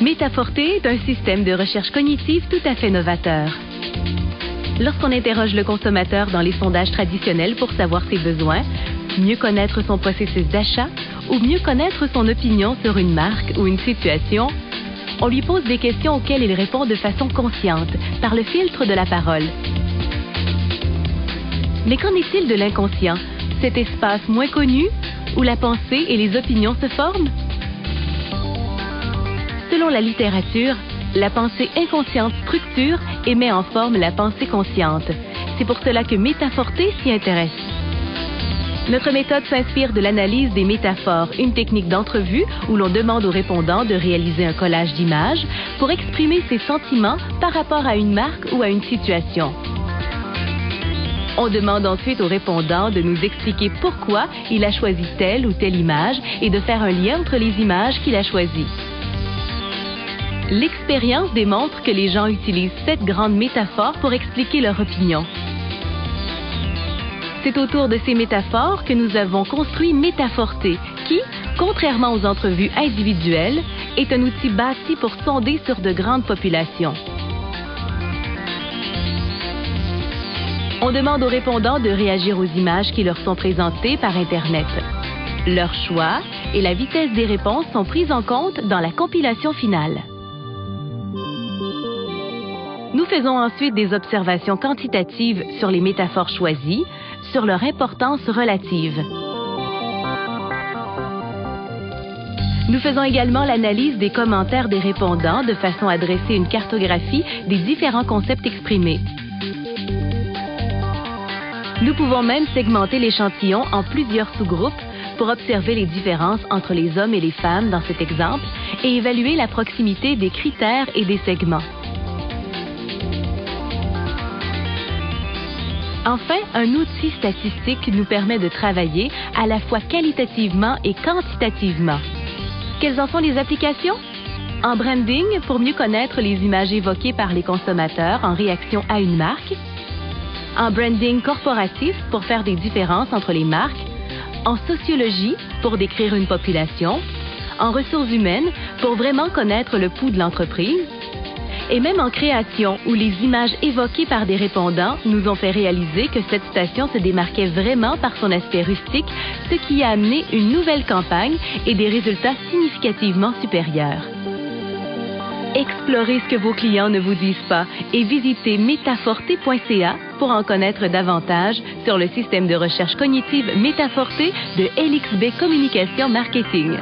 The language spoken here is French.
Metaforte est un système de recherche cognitive tout à fait novateur. Lorsqu'on interroge le consommateur dans les sondages traditionnels pour savoir ses besoins, mieux connaître son processus d'achat ou mieux connaître son opinion sur une marque ou une situation, on lui pose des questions auxquelles il répond de façon consciente, par le filtre de la parole. Mais qu'en est-il de l'inconscient, cet espace moins connu où la pensée et les opinions se forment? Selon la littérature, la pensée inconsciente structure et met en forme la pensée consciente. C'est pour cela que Metaforte s'y intéresse. Notre méthode s'inspire de l'analyse des métaphores, une technique d'entrevue où l'on demande aux répondants de réaliser un collage d'images pour exprimer ses sentiments par rapport à une marque ou à une situation. On demande ensuite au répondant de nous expliquer pourquoi il a choisi telle ou telle image et de faire un lien entre les images qu'il a choisies. L'expérience démontre que les gens utilisent cette grande métaphore pour expliquer leur opinion. C'est autour de ces métaphores que nous avons construit Metaforte, qui, contrairement aux entrevues individuelles, est un outil bâti pour sonder sur de grandes populations. On demande aux répondants de réagir aux images qui leur sont présentées par Internet. Leur choix et la vitesse des réponses sont prises en compte dans la compilation finale. Nous faisons ensuite des observations quantitatives sur les métaphores choisies, sur leur importance relative. Nous faisons également l'analyse des commentaires des répondants de façon à dresser une cartographie des différents concepts exprimés. Nous pouvons même segmenter l'échantillon en plusieurs sous-groupes pour observer les différences entre les hommes et les femmes dans cet exemple et évaluer la proximité des critères et des segments. Enfin, un outil statistique nous permet de travailler à la fois qualitativement et quantitativement. Quelles en sont les applications? En branding, pour mieux connaître les images évoquées par les consommateurs en réaction à une marque. En branding corporatif, pour faire des différences entre les marques. En sociologie, pour décrire une population. En ressources humaines, pour vraiment connaître le pouls de l'entreprise. Et même en création, où les images évoquées par des répondants nous ont fait réaliser que cette station se démarquait vraiment par son aspect rustique, ce qui a amené une nouvelle campagne et des résultats significativement supérieurs. Explorez ce que vos clients ne vous disent pas et visitez metaforte.ca pour en connaître davantage sur le système de recherche cognitive Metaforte de LXB Communication Marketing.